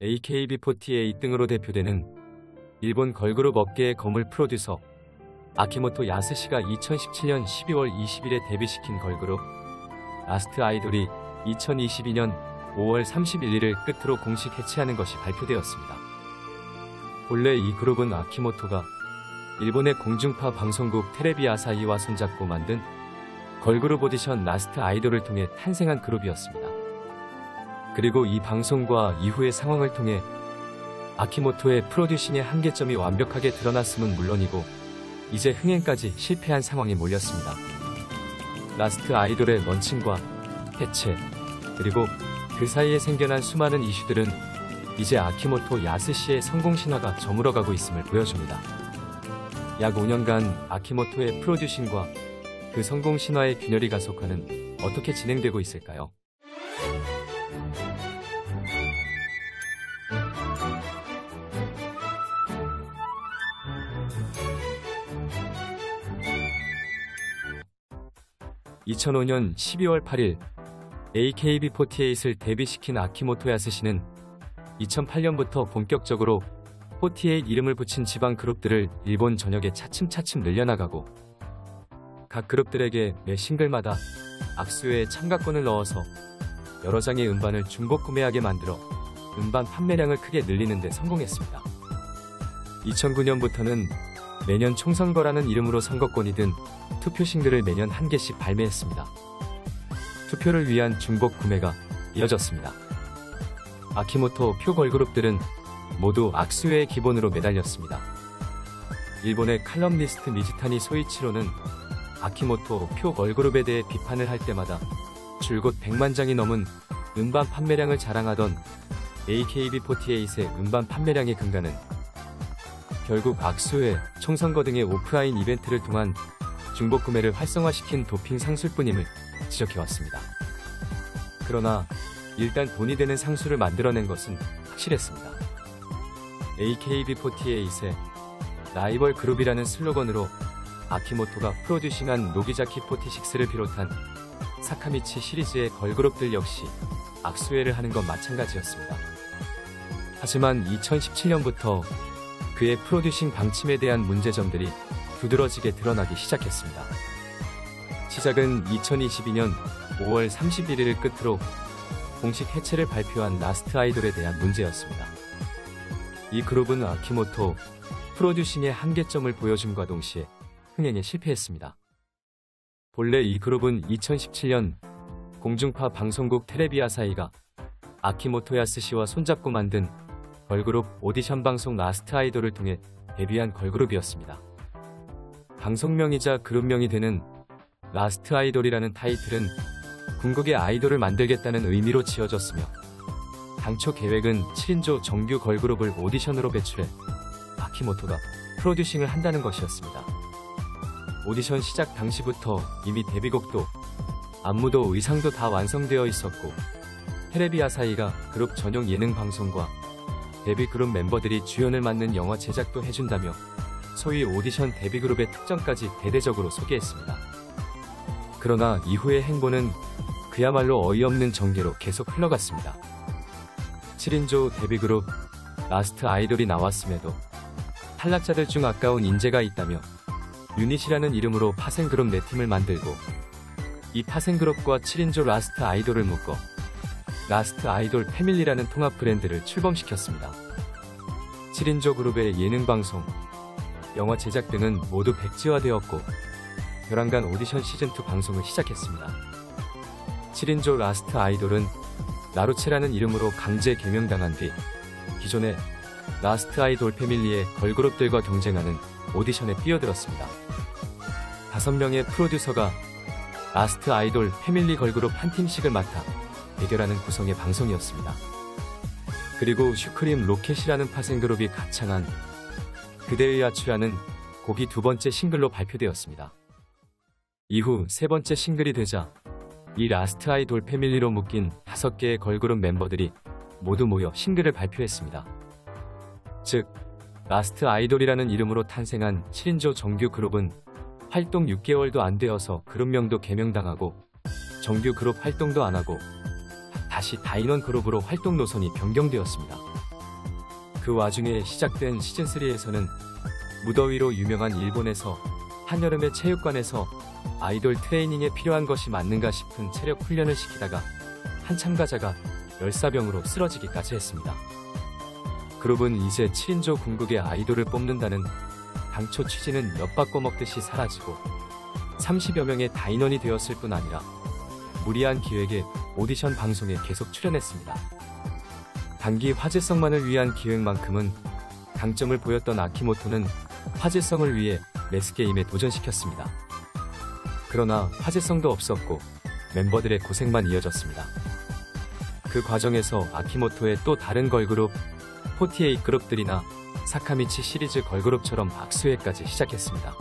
AKB48 등으로 대표되는 일본 걸그룹 업계의 거물 프로듀서 아키모토 야스시가 2017년 12월 20일에 데뷔시킨 걸그룹 라스트 아이돌이 2022년 5월 31일을 끝으로 공식 해체하는 것이 발표되었습니다. 본래 이 그룹은 아키모토가 일본의 공중파 방송국 테레비 아사히와 손잡고 만든 걸그룹 오디션 라스트 아이돌을 통해 탄생한 그룹이었습니다. 그리고 이 방송과 이후의 상황을 통해 아키모토의 프로듀싱의 한계점이 완벽하게 드러났음은 물론이고 이제 흥행까지 실패한 상황이 몰렸습니다. 라스트 아이돌의 런칭과 해체, 그리고 그 사이에 생겨난 수많은 이슈들은 이제 아키모토 야스시의 성공 신화가 저물어가고 있음을 보여줍니다. 약 5년간 아키모토의 프로듀싱과 그 성공 신화의 균열이 가속화는 어떻게 진행되고 있을까요? (2005년 12월 8일) AKB48을 데뷔시킨 아키모토 야스시는 2008년부터 본격적으로 48 이름을 붙인 지방 그룹들을 일본 전역에 차츰차츰 늘려나가고 각 그룹들에게 매 싱글마다 악수회에 참가권을 넣어서 여러 장의 음반을 중복 구매하게 만들어 음반 판매량을 크게 늘리는 데 성공했습니다. 2009년부터는 매년 총선거라는 이름으로 선거권이 든 투표 싱글을 매년 한 개씩 발매했습니다. 투표를 위한 중복 구매가 이어졌습니다. 아키모토 표 걸그룹들은 모두 악수회의 기본으로 매달렸습니다. 일본의 칼럼니스트 미즈타니 소이치로는 아키모토 표 걸그룹에 대해 비판을 할 때마다 줄곧 100만 장이 넘은 음반 판매량을 자랑하던 AKB48의 음반 판매량의 근간은 결국 악수회, 총선거 등의 오프라인 이벤트를 통한 중복 구매를 활성화시킨 도핑 상술뿐임을 지적해왔습니다. 그러나 일단 돈이 되는 상술을 만들어낸 것은 확실했습니다. AKB48의 라이벌 그룹이라는 슬로건으로 아키모토가 프로듀싱한 노기자키 46를 비롯한 사카미치 시리즈의 걸그룹들 역시 악수회를 하는 건 마찬가지였습니다. 하지만 2017년부터 그의 프로듀싱 방침에 대한 문제점들이 두드러지게 드러나기 시작했습니다. 시작은 2022년 5월 31일을 끝으로 공식 해체를 발표한 라스트 아이돌에 대한 문제였습니다. 이 그룹은 아키모토 프로듀싱의 한계점을 보여줌과 동시에 흥행에 실패했습니다. 본래 이 그룹은 2017년 공중파 방송국 테레비 아사히가 아키모토 야스시와 손잡고 만든 걸그룹 오디션 방송 라스트 아이돌을 통해 데뷔한 걸그룹이었습니다. 방송명이자 그룹명이 되는 라스트 아이돌이라는 타이틀은 궁극의 아이돌을 만들겠다는 의미로 지어졌으며 당초 계획은 7인조 정규 걸그룹을 오디션으로 배출해 아키모토가 프로듀싱을 한다는 것이었습니다. 오디션 시작 당시부터 이미 데뷔곡도 안무도 의상도 다 완성되어 있었고 테레비 아사히가 그룹 전용 예능 방송과 데뷔 그룹 멤버들이 주연을 맡는 영화 제작도 해준다며 소위 오디션 데뷔 그룹의 특징까지 대대적으로 소개했습니다. 그러나 이후의 행보는 그야말로 어이없는 전개로 계속 흘러갔습니다. 7인조 데뷔 그룹 라스트 아이돌이 나왔음에도 탈락자들 중 아까운 인재가 있다며 유닛이라는 이름으로 파생그룹 4팀을 만들고 이 파생그룹과 7인조 라스트 아이돌을 묶어 라스트 아이돌 패밀리라는 통합 브랜드를 출범시켰습니다. 7인조 그룹의 예능방송, 영화 제작 등은 모두 백지화되었고 벼랑간 오디션 시즌2 방송을 시작했습니다. 7인조 라스트 아이돌은 나루체라는 이름으로 강제 개명당한 뒤 기존의 라스트 아이돌 패밀리의 걸그룹들과 경쟁하는 오디션에 뛰어들었습니다. 5명의 프로듀서가 라스트 아이돌 패밀리 걸그룹 한 팀씩을 맡아 대결하는 구성의 방송이었습니다. 그리고 슈크림 로켓이라는 파생그룹이 가창한 그대의 야추라는 곡이 두 번째 싱글로 발표되었습니다. 이후 세 번째 싱글이 되자 이 라스트 아이돌 패밀리로 묶인 5개의 걸그룹 멤버들이 모두 모여 싱글을 발표했습니다. 즉, 라스트 아이돌이라는 이름으로 탄생한 7인조 정규 그룹은 활동 6개월도 안 되어서 그룹명도 개명당하고 정규 그룹 활동도 안 하고 다시 다인원 그룹으로 활동 노선이 변경되었습니다. 그 와중에 시작된 시즌3에서는 무더위로 유명한 일본에서 한여름의 체육관에서 아이돌 트레이닝에 필요한 것이 맞는가 싶은 체력 훈련을 시키다가 한 참가자가 열사병으로 쓰러지기까지 했습니다. 그룹은 이제 7인조 궁극의 아이돌을 뽑는다는 당초 취지는 엿 바꿔 먹듯이 사라지고 30여 명의 다인원이 되었을 뿐 아니라 무리한 기획에 오디션 방송에 계속 출연했습니다. 단기 화제성만을 위한 기획만큼은 강점을 보였던 아키모토는 화제성을 위해 매스게임에 도전시켰습니다. 그러나 화제성도 없었고 멤버들의 고생만 이어졌습니다. 그 과정에서 아키모토의 또 다른 걸그룹 48 그룹들이나 사카미치 시리즈 걸그룹처럼 악수회까지 시작했습니다.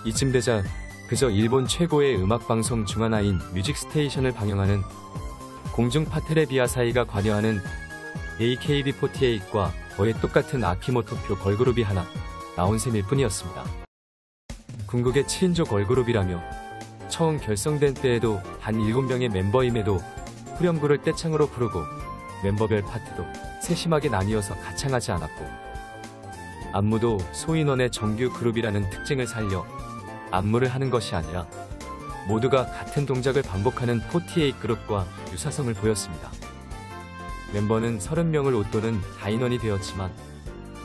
이쯤 되자 그저 일본 최고의 음악방송 중 하나인 뮤직스테이션을 방영하는 공중파텔레비아사이가 관여하는 AKB48과 거의 똑같은 아키모토표 걸그룹이 하나 나온 셈일 뿐이었습니다. 궁극의 7인조 걸그룹이라며 처음 결성된 때에도 단 7명의 멤버임에도 후렴구를 떼창으로 부르고 멤버별 파트도 세심하게 나뉘어서 가창하지 않았고 안무도 소인원의 정규 그룹이라는 특징을 살려 안무를 하는 것이 아니라 모두가 같은 동작을 반복하는 48 그룹과 유사성을 보였습니다. 멤버는 30명을 웃도는 다인원이 되었지만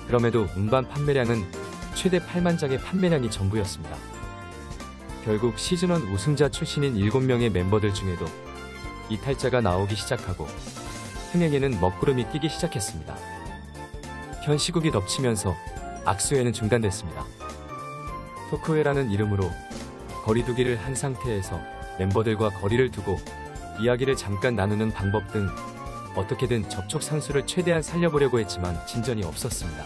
그럼에도 음반 판매량은 최대 8만 장의 판매량이 전부였습니다. 결국 시즌1 우승자 출신인 7명의 멤버들 중에도 이탈자가 나오기 시작하고 흥행에는 먹구름이 끼기 시작했습니다. 현 시국이 덮치면서 악수회는 중단됐습니다. 토크회라는 이름으로 거리두기를 한 상태에서 멤버들과 거리를 두고 이야기를 잠깐 나누는 방법 등 어떻게든 접촉 상수를 최대한 살려보려고 했지만 진전이 없었습니다.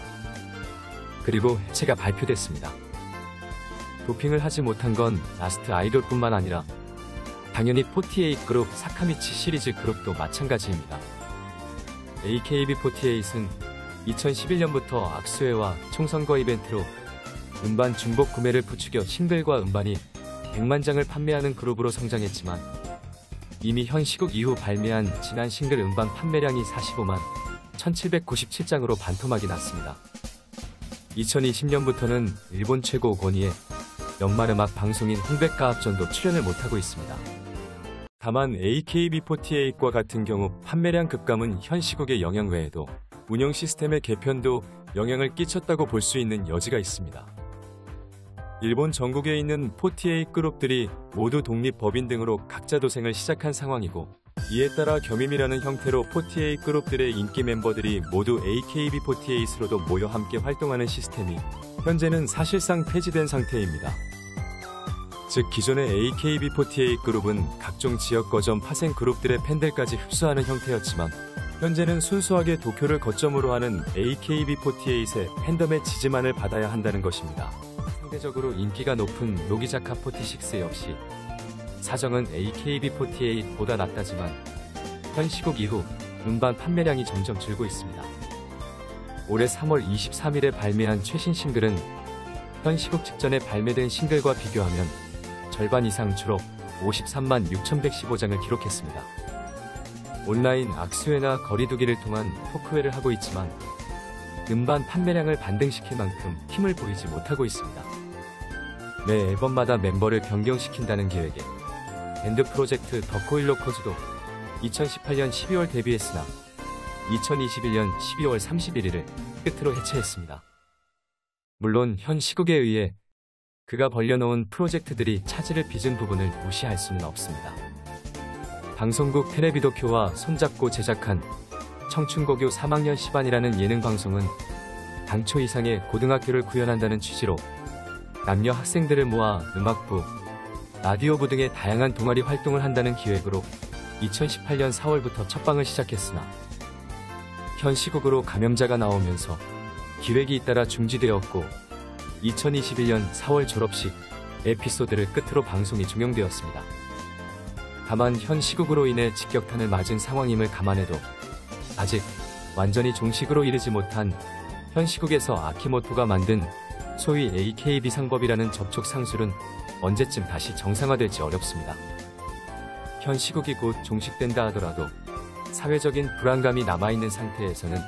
그리고 해체가 발표됐습니다. 도핑을 하지 못한 건 라스트 아이돌뿐만 아니라 당연히 48 그룹 사카미치 시리즈 그룹도 마찬가지입니다. AKB48은 2011년부터 악수회와 총선거 이벤트로 음반 중복 구매를 부추겨 싱글과 음반이 100만 장을 판매하는 그룹으로 성장했지만 이미 현 시국 이후 발매한 지난 싱글 음반 판매량이 45만 1797장으로 반토막이 났습니다. 2020년부터는 일본 최고 권위의 연말음악 방송인 홍백가합전도 출연을 못하고 있습니다. 다만 AKB48과 같은 경우 판매량 급감은 현 시국의 영향 외에도 운영 시스템의 개편도 영향을 끼쳤다고 볼 수 있는 여지가 있습니다. 일본 전국에 있는 48 그룹들이 모두 독립법인 등으로 각자 도생을 시작한 상황이고 이에 따라 겸임이라는 형태로 48 그룹들의 인기 멤버들이 모두 AKB48으로도 모여 함께 활동하는 시스템이 현재는 사실상 폐지된 상태입니다. 즉 기존의 AKB48 그룹은 각종 지역 거점 파생 그룹들의 팬들까지 흡수하는 형태였지만 현재는 순수하게 도쿄를 거점으로 하는 AKB48의 팬덤의 지지만을 받아야 한다는 것입니다. 상대적으로 인기가 높은 노기자카 46 역시 사정은 AKB48보다 낫다지만 현 시국 이후 음반 판매량이 점점 줄고 있습니다. 올해 3월 23일에 발매한 최신 싱글은 현 시국 직전에 발매된 싱글과 비교하면 절반 이상 줄어 53만 6115장을 기록했습니다. 온라인 악수회나 거리두기를 통한 토크회를 하고 있지만 음반 판매량을 반등시킬 만큼 힘을 보이지 못하고 있습니다. 매 앨범마다 멤버를 변경시킨다는 계획에 밴드 프로젝트 더코일로커즈도 2018년 12월 데뷔했으나 2021년 12월 31일을 끝으로 해체했습니다. 물론 현 시국에 의해 그가 벌려놓은 프로젝트들이 차질을 빚은 부분을 무시할 수는 없습니다. 방송국 텔레비도쿄와 손잡고 제작한 청춘고교 3학년 10반이라는 예능 방송은 당초 이상의 고등학교를 구현한다는 취지로 남녀 학생들을 모아 음악부, 라디오부 등의 다양한 동아리 활동을 한다는 기획으로 2018년 4월부터 첫방을 시작했으나 현 시국으로 감염자가 나오면서 기획이 잇따라 중지되었고 2021년 4월 졸업식 에피소드를 끝으로 방송이 종영되었습니다. 다만 현 시국으로 인해 직격탄을 맞은 상황임을 감안해도 아직 완전히 종식으로 이르지 못한 현 시국에서 아키모토가 만든 소위 AKB 상법이라는 접촉 상술은 언제쯤 다시 정상화될지 어렵습니다. 현 시국이 곧 종식된다 하더라도 사회적인 불안감이 남아있는 상태에서는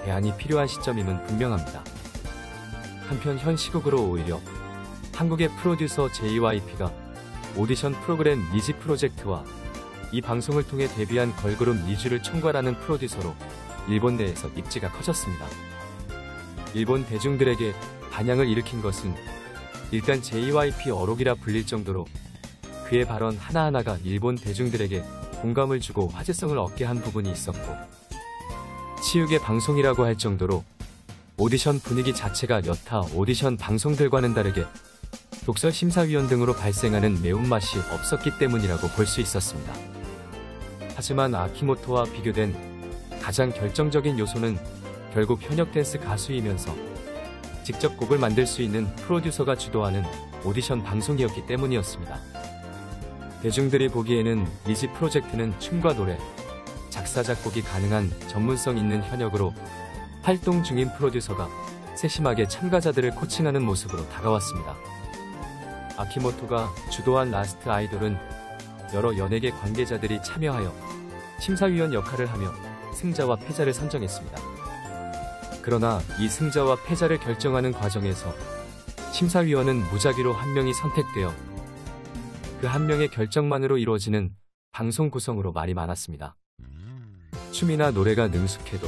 대안이 필요한 시점임은 분명합니다. 한편 현 시국으로 오히려 한국의 프로듀서 JYP가 오디션 프로그램 니지 프로젝트와 이 방송을 통해 데뷔한 걸그룹 니쥬를 총괄하는 프로듀서로 일본 내에서 입지가 커졌습니다. 일본 대중들에게 반향을 일으킨 것은 일단 JYP 어록이라 불릴 정도로 그의 발언 하나하나가 일본 대중들에게 공감을 주고 화제성을 얻게 한 부분이 있었고, 치육의 방송이라고 할 정도로 오디션 분위기 자체가 여타 오디션 방송들과는 다르게 독설 심사위원 등으로 발생하는 매운맛이 없었기 때문이라고 볼 수 있었습니다. 하지만 아키모토와 비교된 가장 결정적인 요소는 결국 현역 댄스 가수이면서 직접 곡을 만들 수 있는 프로듀서가 주도하는 오디션 방송이었기 때문이었습니다. 대중들이 보기에는 니지 프로젝트는 춤과 노래, 작사 작곡이 가능한 전문성 있는 현역으로 활동 중인 프로듀서가 세심하게 참가자들을 코칭하는 모습으로 다가왔습니다. 아키모토가 주도한 라스트 아이돌은 여러 연예계 관계자들이 참여하여 심사위원 역할을 하며 승자와 패자를 선정했습니다. 그러나 이 승자와 패자를 결정하는 과정에서 심사위원은 무작위로 한 명이 선택되어 그 한 명의 결정만으로 이루어지는 방송 구성으로 말이 많았습니다. 춤이나 노래가 능숙해도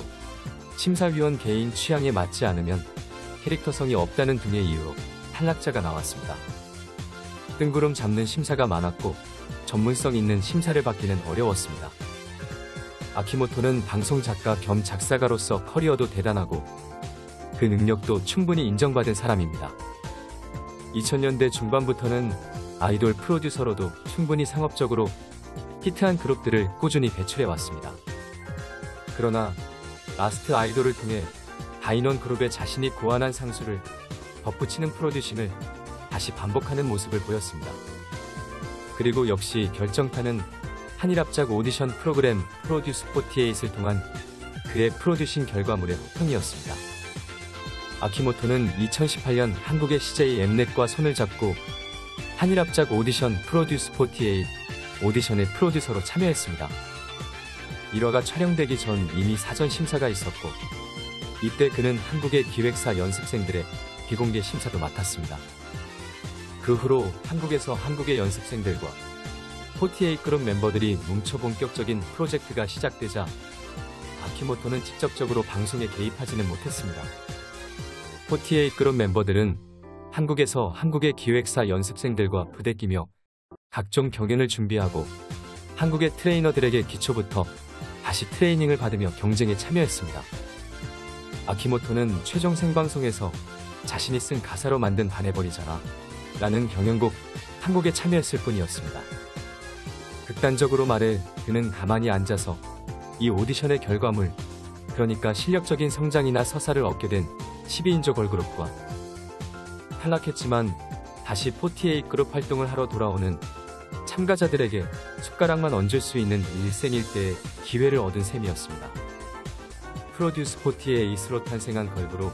심사위원 개인 취향에 맞지 않으면 캐릭터성이 없다는 등의 이유로 탈락자가 나왔습니다. 뜬구름 잡는 심사가 많았고 전문성 있는 심사를 받기는 어려웠습니다. 아키모토는 방송 작가 겸 작사가로서 커리어도 대단하고 그 능력도 충분히 인정받은 사람입니다. 2000년대 중반부터는 아이돌 프로듀서로도 충분히 상업적으로 히트한 그룹들을 꾸준히 배출해왔습니다. 그러나 라스트 아이돌을 통해 다인원 그룹에 자신이 고안한 상수를 덧붙이는 프로듀싱을 다시 반복하는 모습을 보였습니다. 그리고 역시 결정타는 한일합작 오디션 프로그램 프로듀스 48을 통한 그의 프로듀싱 결과물의 호평이었습니다. 아키모토는 2018년 한국의 CJ 엠넷과 손을 잡고 한일합작 오디션 프로듀스 48 오디션의 프로듀서로 참여했습니다. 1화가 촬영되기 전 이미 사전 심사가 있었고 이때 그는 한국의 기획사 연습생들의 비공개 심사도 맡았습니다. 그 후로 한국에서 한국의 연습생들과 48 그룹 멤버들이 뭉쳐 본격적인 프로젝트가 시작되자 아키모토는 직접적으로 방송에 개입하지는 못했습니다. 48 그룹 멤버들은 한국에서 한국의 기획사 연습생들과 부대끼며 각종 경연을 준비하고 한국의 트레이너들에게 기초부터 다시 트레이닝을 받으며 경쟁에 참여했습니다. 아키모토는 최종 생방송에서 자신이 쓴 가사로 만든 반해버리잖아 라는 경연곡 한 곡에 참여했을 뿐이었습니다. 극단적으로 말해 그는 가만히 앉아서 이 오디션의 결과물, 그러니까 실력적인 성장이나 서사를 얻게 된 12인조 걸그룹과 탈락했지만 다시 48 그룹 활동을 하러 돌아오는 참가자들에게 숟가락만 얹을 수 있는 일생일대의 기회를 얻은 셈이었습니다. 프로듀스 48으로 탄생한 걸그룹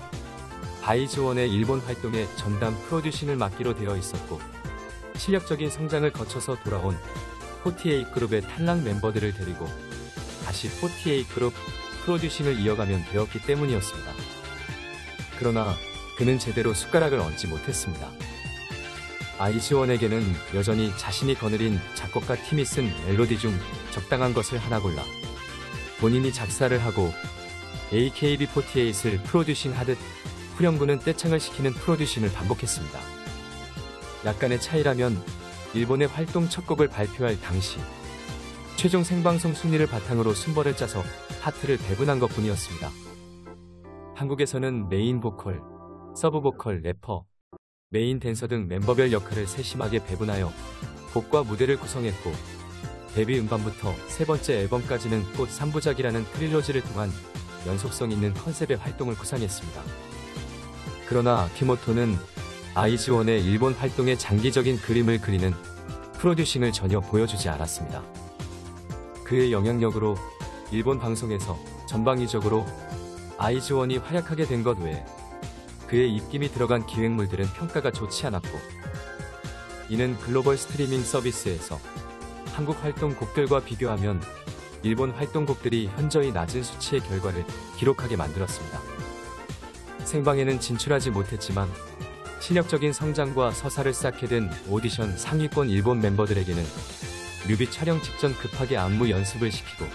바이즈원의 일본 활동에 전담 프로듀싱을 맡기로 되어 있었고 실력적인 성장을 거쳐서 돌아온 48 그룹의 탈락 멤버들을 데리고 다시 48 그룹 프로듀싱을 이어가면 되었기 때문이었습니다. 그러나 그는 제대로 숟가락을 얹지 못했습니다. 아이즈원에게는 여전히 자신이 거느린 작곡가 팀이 쓴 멜로디 중 적당한 것을 하나 골라 본인이 작사를 하고 AKB48을 프로듀싱하듯 후렴구는 떼창을 시키는 프로듀싱을 반복했습니다. 약간의 차이라면 일본의 활동 첫 곡을 발표할 당시 최종 생방송 순위를 바탕으로 순번을 짜서 하트를 배분한 것뿐이었습니다. 한국에서는 메인 보컬, 서브 보컬, 래퍼, 메인 댄서 등 멤버별 역할을 세심하게 배분하여 곡과 무대를 구성했고 데뷔 음반부터 세 번째 앨범까지는 꽃 3부작이라는 트릴로지를 통한 연속성 있는 컨셉의 활동을 구상했습니다. 그러나 아키모토는 아이즈원의 일본 활동의 장기적인 그림을 그리는 프로듀싱을 전혀 보여주지 않았습니다. 그의 영향력으로 일본 방송에서 전방위적으로 아이즈원이 활약하게 된 것 외에 그의 입김이 들어간 기획물들은 평가가 좋지 않았고 이는 글로벌 스트리밍 서비스에서 한국 활동 곡들과 비교하면 일본 활동곡들이 현저히 낮은 수치의 결과를 기록하게 만들었습니다. 생방에는 진출하지 못했지만 실력적인 성장과 서사를 쌓게 된 오디션 상위권 일본 멤버들에게는 뮤비 촬영 직전 급하게 안무 연습을 시키고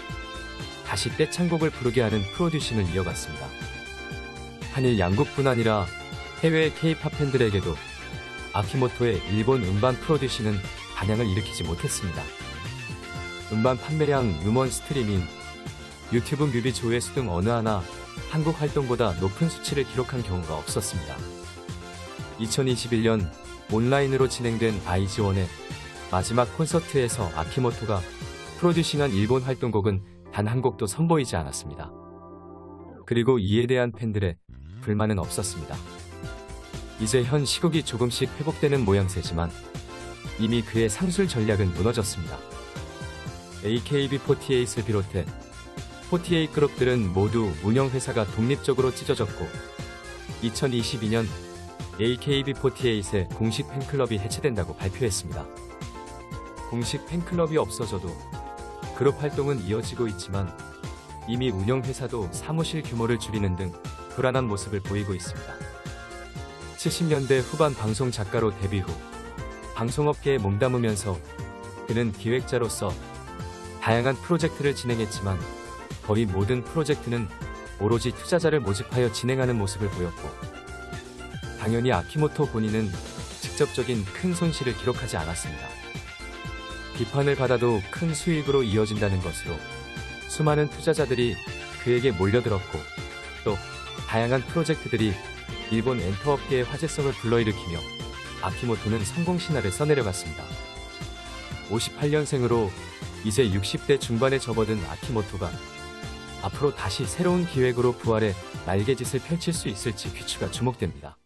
다시 떼창곡을 부르게 하는 프로듀싱을 이어갔습니다. 한일 양국뿐 아니라 해외 K-팝 팬들에게도 아키모토의 일본 음반 프로듀싱은 반향을 일으키지 못했습니다. 음반 판매량, 음원 스트리밍, 유튜브 뮤비 조회수 등 어느 하나 한국 활동보다 높은 수치를 기록한 경우가 없었습니다. 2021년 온라인으로 진행된 아이즈원의 마지막 콘서트에서 아키모토가 프로듀싱한 일본 활동곡은 단 한 곡도 선보이지 않았습니다. 그리고 이에 대한 팬들의 불만은 없었습니다. 이제 현 시국이 조금씩 회복되는 모양새지만 이미 그의 상술 전략은 무너졌습니다. AKB48을 비롯해 48 그룹들은 모두 운영회사가 독립적으로 찢어졌고 2022년 AKB48의 공식 팬클럽이 해체된다고 발표했습니다. 공식 팬클럽이 없어져도 그룹 활동은 이어지고 있지만 이미 운영회사도 사무실 규모를 줄이는 등 불안한 모습을 보이고 있습니다. 70년대 후반 방송 작가로 데뷔 후 방송업계에 몸담으면서 그는 기획자로서 다양한 프로젝트를 진행했지만 거의 모든 프로젝트는 오로지 투자자를 모집하여 진행하는 모습을 보였고 당연히 아키모토 본인은 직접적인 큰 손실을 기록하지 않았습니다. 비판을 받아도 큰 수익으로 이어진다는 것으로 수많은 투자자들이 그에게 몰려들었고 또 다양한 프로젝트들이 일본 엔터업계의 화제성을 불러일으키며 아키모토는 성공 신화를 써내려갔습니다. 58년생으로 이제 60대 중반에 접어든 아키모토가 앞으로 다시 새로운 기획으로 부활해 날개짓을 펼칠 수 있을지 귀추가 주목됩니다.